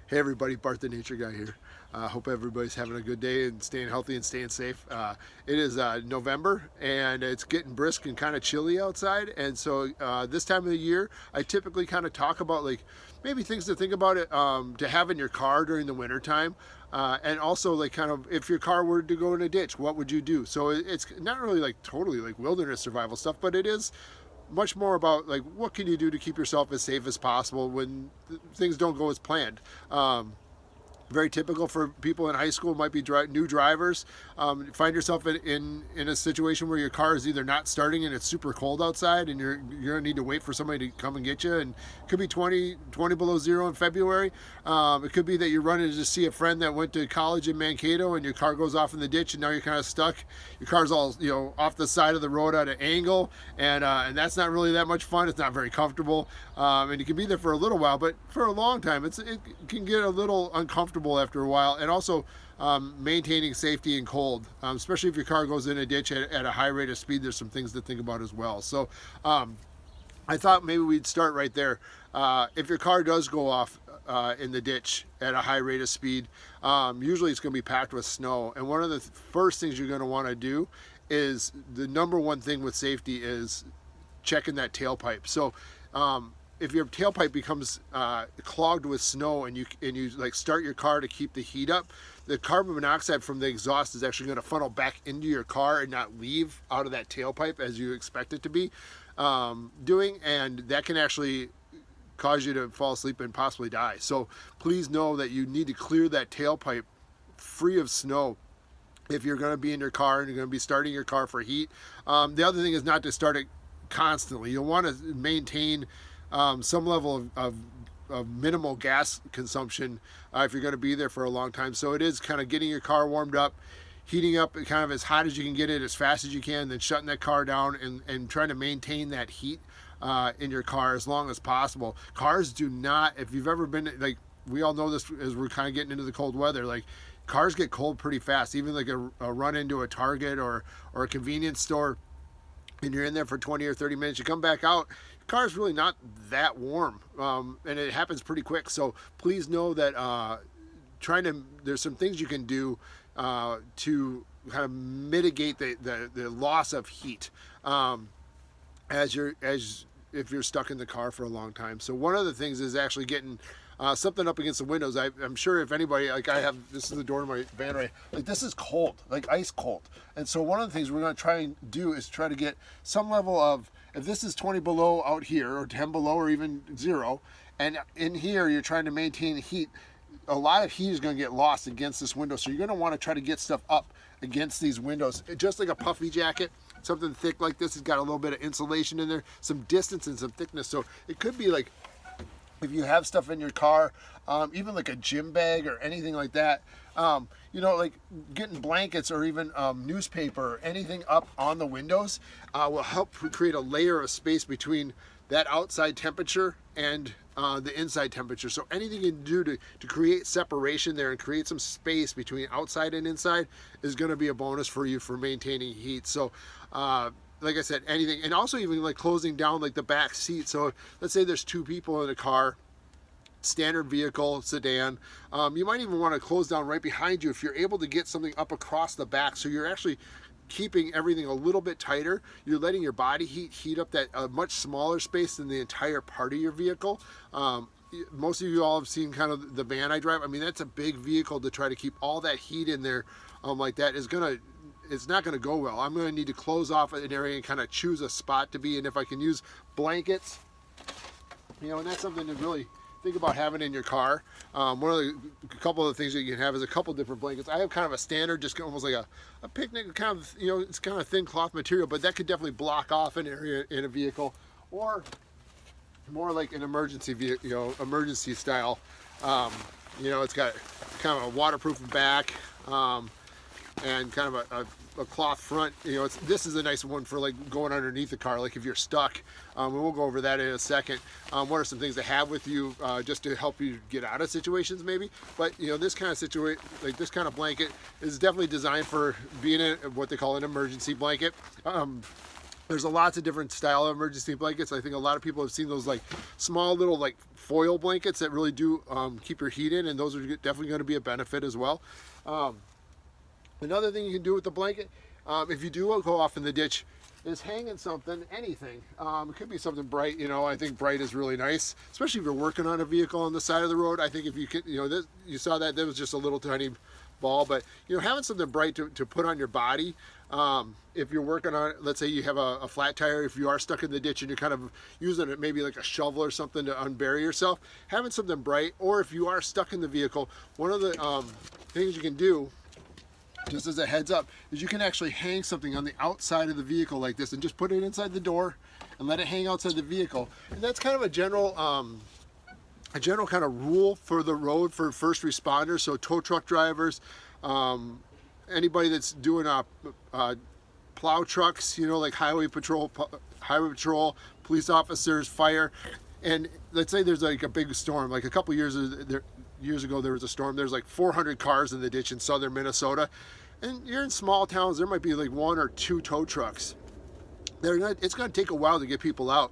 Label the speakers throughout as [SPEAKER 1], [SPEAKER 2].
[SPEAKER 1] Hey everybody, Bart the Nature Guy here. Hope everybody's having a good day and staying healthy and staying safe. It is November and it's getting brisk and kind of chilly outside, and so this time of the year I typically kind of talk about like maybe things to think about it to have in your car during the winter time. And also like kind of if your car were to go in a ditch, what would you do? So it's not really like totally like wilderness survival stuff, but it is much more about like what can you do to keep yourself as safe as possible when things don't go as planned. Very typical for people in high school, might be new drivers. Find yourself in a situation where your car is either not starting and it's super cold outside and you're gonna need to wait for somebody to come and get you, and it could be 20 below zero in February. It could be that you're running to see a friend that went to college in Mankato and your car goes off in the ditch and now you're kind of stuck. Your car's all off the side of the road at an angle, and that's not really that much fun. It's not very comfortable, and you can be there for a little while, but for a long time it can get a little uncomfortable after a while. And also maintaining safety in cold, especially if your car goes in a ditch at a high rate of speed. There's some things to think about as well. So I thought maybe we'd start right there. If your car does go off in the ditch at a high rate of speed, usually it's going to be packed with snow, and one of the first things you're going to want to do is the number one thing with safety is checking that tailpipe. So if your tailpipe becomes clogged with snow and you like start your car to keep the heat up, the carbon monoxide from the exhaust is actually going to funnel back into your car and not leave out of that tailpipe as you expect it to be doing, and that can actually cause you to fall asleep and possibly die. So please know that you need to clear that tailpipe free of snow if you're going to be in your car and you're going to be starting your car for heat. The other thing is not to start it constantly. You'll want to maintain some level of minimal gas consumption if you're going to be there for a long time. So it is kind of getting your car warmed up, heating up kind of as hot as you can get it, as fast as you can, then shutting that car down and trying to maintain that heat in your car as long as possible. Cars do not, if you've ever been, like we all know this as we're kind of getting into the cold weather, like cars get cold pretty fast. Even like a run into a Target or a convenience store, and you're in there for 20 or 30 minutes, you come back out, your car is really not that warm, and it happens pretty quick. So please know that there's some things you can do to kind of mitigate the loss of heat if you're stuck in the car for a long time. So one of the things is actually getting something up against the windows. I'm sure if anybody, like I have, this is the door of my van right, like this is cold, like ice cold. And so one of the things we're going to try and do is try to get some level of, if this is 20 below out here or 10 below or even 0, and in here you're trying to maintain heat, a lot of heat is going to get lost against this window. So you're going to want to try to get stuff up against these windows, just like a puffy jacket. Something thick like this has got a little bit of insulation in there, some distance and some thickness. So it could be like, if you have stuff in your car, even like a gym bag or anything like that, like getting blankets or even newspaper or anything up on the windows will help create a layer of space between that outside temperature and the inside temperature. So anything you can do to create separation there and create some space between outside and inside is going to be a bonus for you for maintaining heat. So like I said, anything, and also even like closing down like the back seat. So let's say there's 2 people in a car, standard vehicle, sedan, you might even want to close down right behind you if you're able to get something up across the back. So you're actually keeping everything a little bit tighter. You're letting your body heat up that much smaller space than the entire part of your vehicle. Most of you all have seen kind of the van I drive. I mean, that's a big vehicle. To try to keep all that heat in there like that it's not going to go well. I'm going to need to close off an area and kind of choose a spot to be. And if I can use blankets, and that's something to really think about having in your car. A couple of the things that you can have is a couple different blankets. I have kind of a standard, just almost like a picnic kind of, it's kind of thin cloth material, but that could definitely block off an area in a vehicle, or more like an emergency vehicle, emergency style. It's got kind of a waterproof back, and kind of a cloth front. This is a nice one for like going underneath the car, like if you're stuck. And we'll go over that in a second. What are some things to have with you just to help you get out of situations maybe? But this kind of situation, like this kind of blanket, is definitely designed for being what they call an emergency blanket. There's a lots of different style of emergency blankets. I think a lot of people have seen those like small little like foil blankets that really do keep your heat in, and those are definitely going to be a benefit as well. Another thing you can do with the blanket, if you do go off in the ditch, is hanging something, anything. It could be something bright, you know. I think bright is really nice, especially if you're working on a vehicle on the side of the road. I think if you can, you know, you saw that there was just a little tiny ball, but you know, having something bright to put on your body. If you're working on, let's say you have a flat tire, if you are stuck in the ditch and you're kind of using it maybe like a shovel or something to unbury yourself, having something bright, or if you are stuck in the vehicle, one of the things you can do, just as a heads up, is you can actually hang something on the outside of the vehicle like this and just put it inside the door and let it hang outside the vehicle. And that's kind of a general kind of rule for the road for first responders, so tow truck drivers, anybody that's doing plow trucks, you know, like highway patrol, police officers, fire. And let's say there's like a big storm, like a couple years ago there was a storm. There's like 400 cars in the ditch in southern Minnesota, and you're in small towns, there might be like 1 or 2 tow trucks. It's going to take a while to get people out.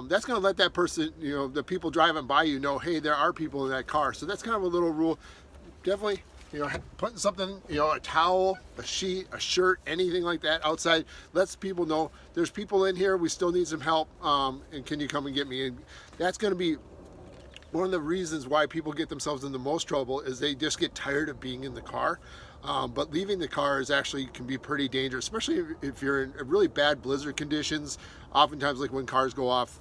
[SPEAKER 1] That's going to let that person, you know, the people driving by you know, hey, there are people in that car. So that's kind of a little rule. Definitely, you know, putting something, you know, a towel, a sheet, a shirt, anything like that outside lets people know there's people in here, we still need some help, and can you come and get me? And that's going to be one of the reasons why people get themselves in the most trouble, is they just get tired of being in the car. But leaving the car can be pretty dangerous, especially if you're in really bad blizzard conditions. Oftentimes, like when cars go off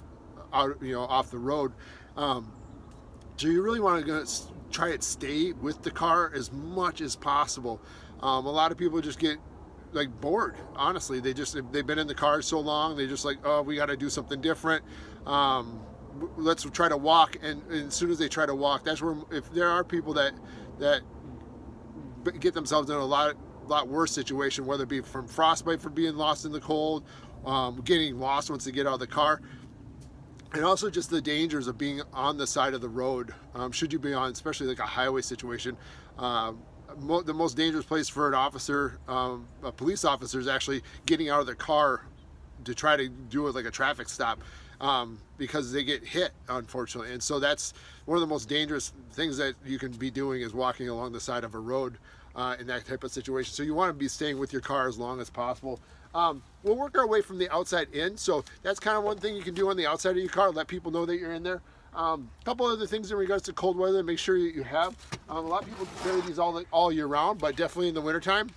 [SPEAKER 1] the road. So you really want to try to stay with the car as much as possible. A lot of people just get like bored. Honestly, they've been in the car so long, they just like, oh, we got to do something different. Let's try to walk, and as soon as they try to walk, that's where, if there are people that get themselves in a lot worse situation, whether it be from frostbite, from being lost in the cold, getting lost once they get out of the car, and also just the dangers of being on the side of the road. Should you be on, especially like a highway situation, the most dangerous place for an officer, a police officer, is actually getting out of their car to try to do it like a traffic stop, because they get hit, unfortunately. And so that's one of the most dangerous things that you can be doing, is walking along the side of a road in that type of situation. So you want to be staying with your car as long as possible. We'll work our way from the outside in, so that's kind of one thing you can do on the outside of your car, let people know that you're in there. A couple other things in regards to cold weather, make sure you have. A lot of people carry these all year round, but definitely in the wintertime.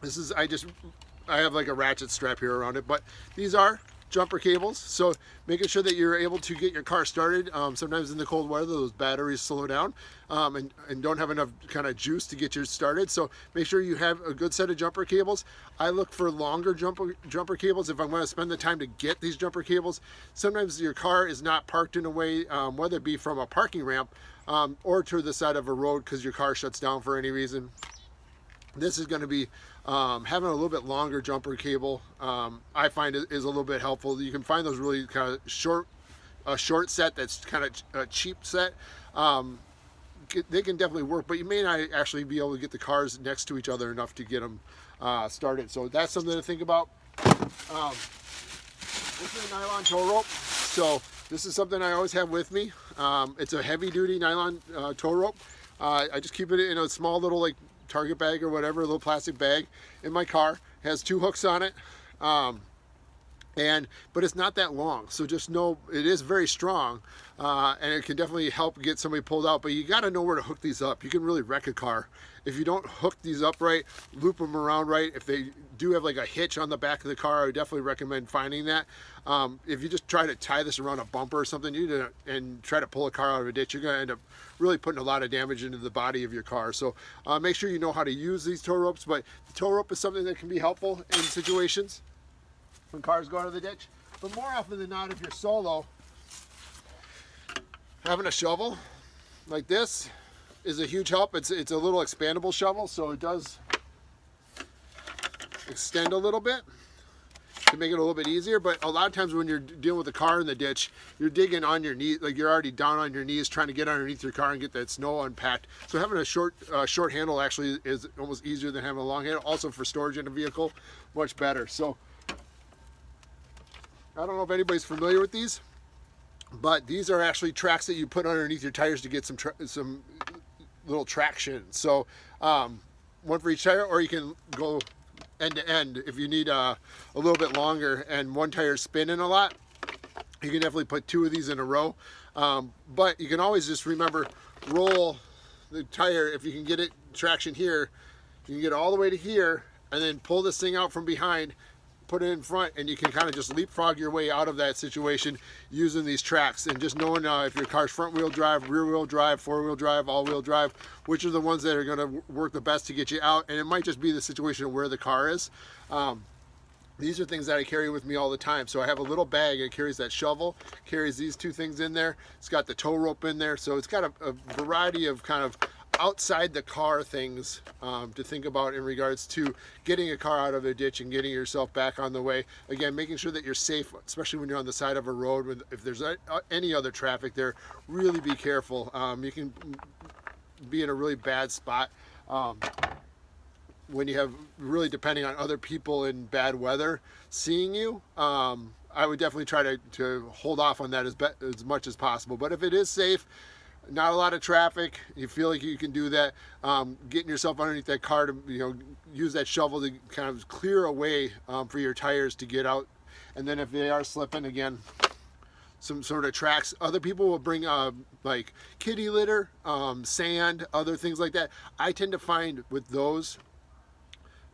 [SPEAKER 1] I have like a ratchet strap here around it, but these are jumper cables, so making sure that you're able to get your car started. Sometimes in the cold weather, those batteries slow down and don't have enough kind of juice to get you started. So make sure you have a good set of jumper cables. I look for longer jumper cables if I'm going to spend the time to get these jumper cables. Sometimes your car is not parked in a way, whether it be from a parking ramp or to the side of a road because your car shuts down for any reason. This is going to be having a little bit longer jumper cable. I find it is a little bit helpful. You can find those really kind of short set that's kind of a cheap set. They can definitely work, but you may not actually be able to get the cars next to each other enough to get them started. So that's something to think about. This is a nylon tow rope. So this is something I always have with me. It's a heavy duty nylon tow rope. I just keep it in a small little like Target bag or whatever, a little plastic bag in my car. It has 2 hooks on it, but it's not that long, so just know it is very strong, and it can definitely help get somebody pulled out, but you got to know where to hook these up. You can really wreck a car if you don't hook these up right, loop them around right. If they do have like a hitch on the back of the car, I would definitely recommend finding that. If you just try to tie this around a bumper or something and try to pull a car out of a ditch, you're going to end up really putting a lot of damage into the body of your car. So make sure you know how to use these tow ropes, but the tow rope is something that can be helpful in situations when cars go out of the ditch. But more often than not, if you're solo, having a shovel like this is a huge help. It's a little expandable shovel, so it does extend a little bit to make it a little bit easier. But a lot of times when you're dealing with a car in the ditch, you're digging on your knees, like you're already down on your knees trying to get underneath your car and get that snow unpacked. So having a short handle actually is almost easier than having a long handle. Also for storage in a vehicle, much better. So I don't know if anybody's familiar with these, but these are actually tracks that you put underneath your tires to get some little traction. So one for each tire, or you can go end to end if you need a little bit longer and one tire's spinning a lot. You can definitely put 2 of these in a row, but you can always just remember, roll the tire. If you can get it traction here, you can get it all the way to here, and then pull this thing out from behind, put it in front, and you can kind of just leapfrog your way out of that situation using these tracks. And just knowing if your car's front wheel drive, rear wheel drive, 4-wheel drive, all wheel drive, which are the ones that are going to work the best to get you out. And it might just be the situation of where the car is. These are things that I carry with me all the time. So I have a little bag that carries that shovel, carries these 2 things in there. It's got the tow rope in there. So it's got a variety of kind of outside the car things to think about in regards to getting a car out of a ditch and getting yourself back on the way. Again, making sure that you're safe, especially when you're on the side of a road. If there's any other traffic there, really be careful. You can be in a really bad spot when you have really depending on other people in bad weather seeing you. I would definitely try to hold off on that as much as possible. But if it is safe, not a lot of traffic, you feel like you can do that, getting yourself underneath that car to use that shovel to kind of clear a way for your tires to get out. And then if they are slipping, again, some sort of tracks. Other people will bring like kitty litter, sand, other things like that. I tend to find with those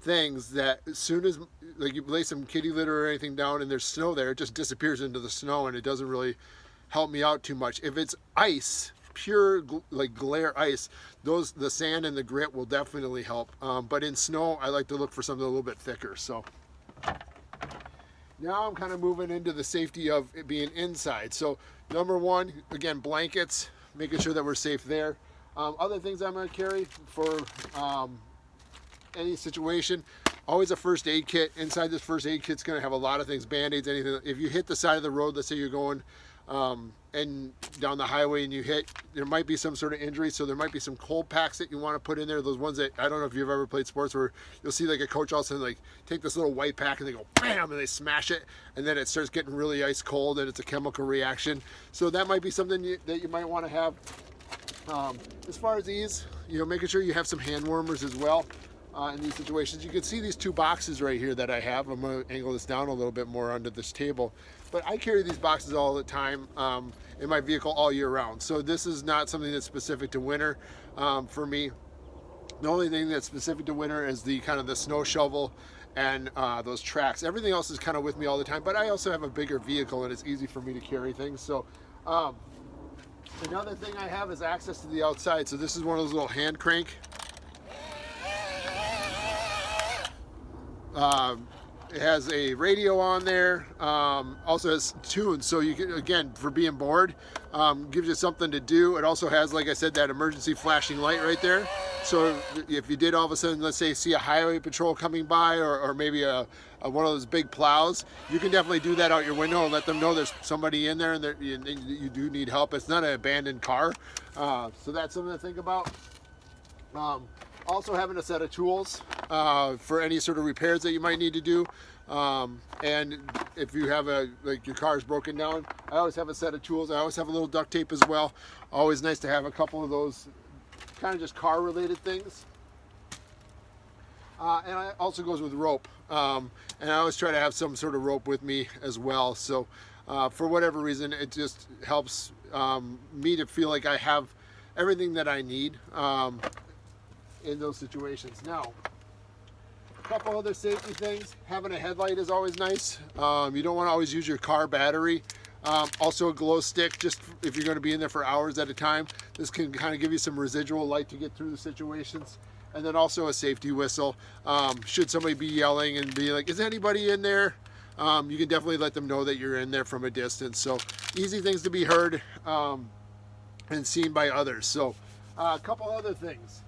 [SPEAKER 1] things that as soon as like you lay some kitty litter or anything down and there's snow there, it just disappears into the snow and it doesn't really help me out too much. If it's ice, pure like glare ice, the sand and the grit will definitely help. But in snow, I like to look for something a little bit thicker. So now I'm kind of moving into the safety of it being inside. So number 1, again, blankets, making sure that we're safe there. Other things I'm going to carry for any situation, always a first aid kit. Inside this first aid kit's going to have a lot of things, band-aids, anything. If you hit the side of the road, let's say you're going and down the highway and you hit, there might be some sort of injury, so there might be some cold packs that you want to put in there. Those ones that, I don't know if you've ever played sports where you'll see like a coach all of a sudden like take this little white pack and they go bam and they smash it and then it starts getting really ice cold and it's a chemical reaction. So that might be something that you might want to have. As far as these, making sure you have some hand warmers as well. In these situations, you can see these 2 boxes right here that I have. I'm going to angle this down a little bit more under this table, but I carry these boxes all the time in my vehicle all year round. So this is not something that's specific to winter for me. The only thing that's specific to winter is the kind of the snow shovel and those tracks. Everything else is kind of with me all the time, but I also have a bigger vehicle and it's easy for me to carry things. So another thing I have is access to the outside. So this is one of those little hand crank. It has a radio on there, also has tunes, so you can, again, for being bored, gives you something to do. It also has, like I said, that emergency flashing light right there. So if you did all of a sudden, let's say, see a highway patrol coming by, or maybe one of those big plows, you can definitely do that out your window and let them know there's somebody in there and you do need help. It's not an abandoned car, so that's something to think about. Also having a set of tools for any sort of repairs that you might need to do. And if you have like your car's broken down, I always have a set of tools. I always have a little duct tape as well. Always nice to have a couple of those kind of just car related things. And it also goes with rope. And I always try to have some sort of rope with me as well. So for whatever reason, it just helps me to feel like I have everything that I need in those situations. Now, a couple other safety things. Having a headlight is always nice. You don't want to always use your car battery. Also a glow stick, just if you're going to be in there for hours at a time. This can kind of give you some residual light to get through the situations. And then also a safety whistle. Should somebody be yelling and be like, is anybody in there? You can definitely let them know that you're in there from a distance. So easy things to be heard and seen by others. So a couple other things.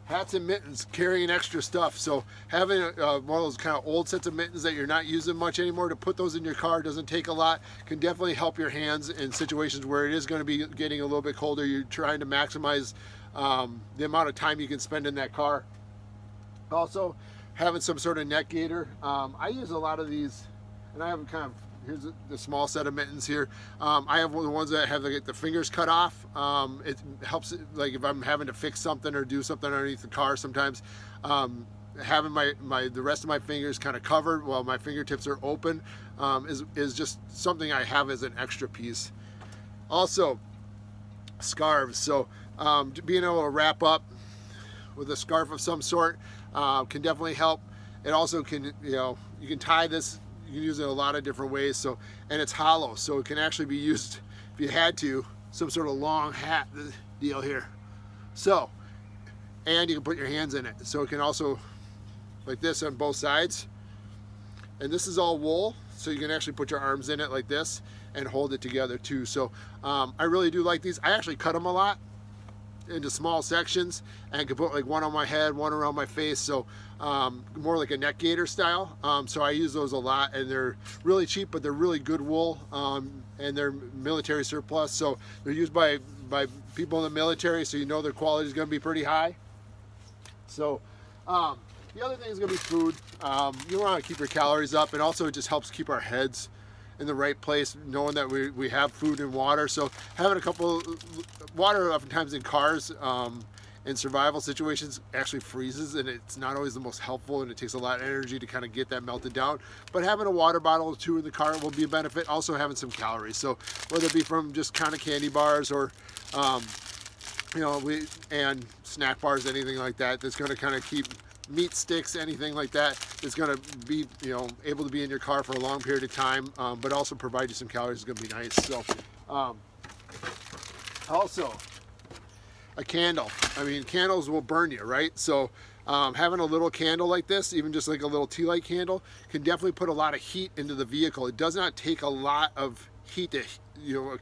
[SPEAKER 1] Hats and mittens, carrying extra stuff. So having one of those kind of old sets of mittens that you're not using much anymore, to put those in your car doesn't take a lot, can definitely help your hands in situations where it is going to be getting a little bit colder. You're trying to maximize the amount of time you can spend in that car. Also having some sort of neck gaiter. I use a lot of these, and I have them kind of here's the small set of mittens here. I have the ones that have the fingers cut off. It helps, like if I'm having to fix something or do something underneath the car sometimes. Having the rest of my fingers kind of covered while my fingertips are open is just something I have as an extra piece. Also, scarves. So being able to wrap up with a scarf of some sort can definitely help. It also can, you can tie this. You can use it a lot of different ways. So, and it's hollow, so it can actually be used if you had to, some sort of long hat deal here. So, and you can put your hands in it. So it can also, like this on both sides. And this is all wool, so you can actually put your arms in it like this and hold it together too. So I really do like these. I actually cut them a lot into small sections and can put like one on my head, one around my face, so more like a neck gaiter style. So I use those a lot, and they're really cheap, but they're really good wool, and they're military surplus, so they're used by people in the military, so you know their quality is going to be pretty high. So the other thing is going to be food. You want to keep your calories up, and also it just helps keep our heads in the right place, knowing that we have food and water. So having a couple water, oftentimes in cars, in survival situations, actually freezes, and it's not always the most helpful, and it takes a lot of energy to kind of get that melted down. But having a water bottle or two in the car will be a benefit. Also having some calories, so whether it be from just kind of candy bars or and snack bars, anything like that, that's going to kind of keep meat sticks, anything like that, is going to be able to be in your car for a long period of time, but also provide you some calories is going to be nice. So also a candle. I mean, candles will burn you, right? So having a little candle like this, even just like a little tea light candle, can definitely put a lot of heat into the vehicle. It does not take a lot of heat to,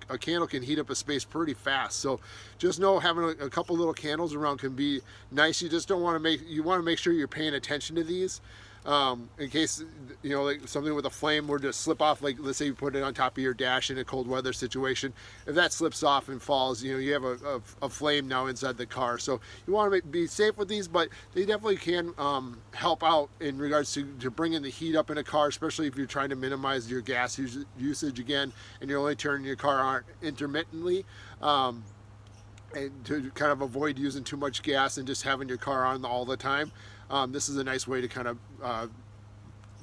[SPEAKER 1] a candle can heat up a space pretty fast. So just know having a couple little candles around can be nice. You just don't want to you want to make sure you're paying attention to these, in case like something with a flame were to slip off. Like let's say you put it on top of your dash in a cold weather situation. If that slips off and falls, you have a flame now inside the car. So you want to be safe with these, but they definitely can help out in regards to bringing the heat up in a car, especially if you're trying to minimize your gas usage again, and you're only turning your car on intermittently. And to kind of avoid using too much gas and just having your car on all the time. This is a nice way to kind of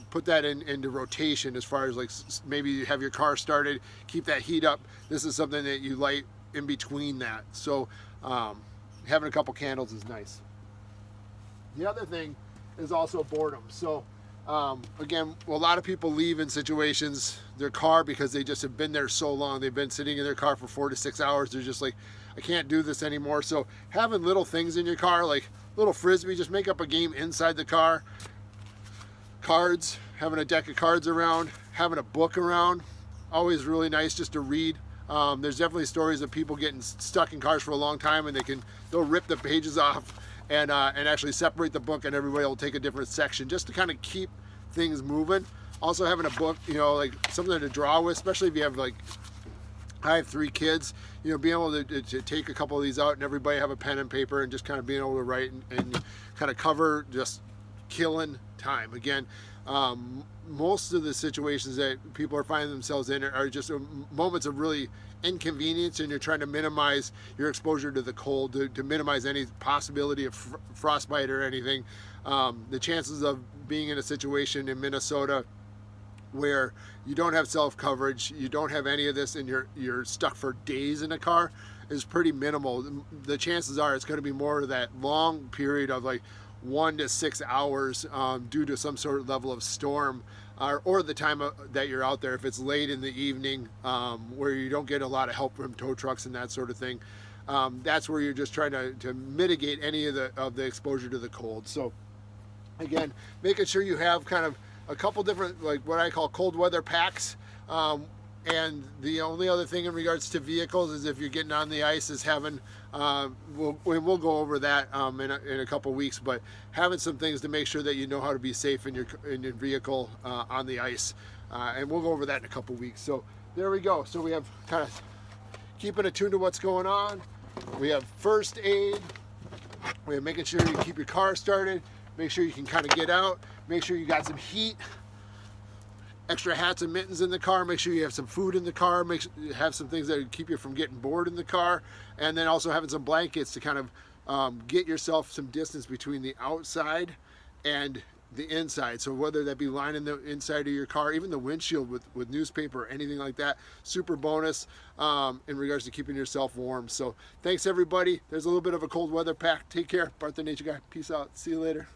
[SPEAKER 1] put that into rotation, as far as like maybe you have your car started, keep that heat up. This is something that you light in between that. So having a couple candles is nice. The other thing is also boredom. So again, a lot of people leave in situations their car because they just have been there so long. They've been sitting in their car for 4 to 6 hours. They're just like, I can't do this anymore. So having little things in your car, like little frisbee, just make up a game inside the car. Cards, having a deck of cards around, having a book around, always really nice just to read. There's definitely stories of people getting stuck in cars for a long time, and they'll rip the pages off and actually separate the book, and everybody will take a different section just to kind of keep things moving. Also having a book, like something to draw with, especially if you have I have 3 kids, being able to take a couple of these out and everybody have a pen and paper and just kind of being able to write and kind of cover, just killing time. Again, most of the situations that people are finding themselves in are just moments of really inconvenience, and you're trying to minimize your exposure to the cold, to minimize any possibility of frostbite or anything. The chances of being in a situation in Minnesota where you don't have self-coverage, you don't have any of this, and you're stuck for days in a car is pretty minimal. The chances are it's going to be more of that long period of like 1 to 6 hours due to some sort of level of storm, or the time that you're out there. If it's late in the evening where you don't get a lot of help from tow trucks and that sort of thing, that's where you're just trying to mitigate any of the exposure to the cold. So again, making sure you have kind of a couple different, like what I call cold weather packs. And the only other thing in regards to vehicles is if you're getting on the ice, is having, we'll go over that in a couple weeks, but having some things to make sure that you know how to be safe in your vehicle on the ice. And we'll go over that in a couple weeks. So there we go. So we have kind of keeping attuned to what's going on. We have first aid. We have making sure you keep your car started. Make sure you can kind of get out. Make sure you got some heat. extra hats and mittens in the car. Make sure you have some food in the car. Make sure you have some things that keep you from getting bored in the car. And then also having some blankets to kind of get yourself some distance between the outside and the inside. So whether that be lining the inside of your car, even the windshield with newspaper or anything like that, super bonus in regards to keeping yourself warm. So thanks everybody. There's a little bit of a cold weather pack. Take care. Bart the Nature Guy. Peace out. See you later.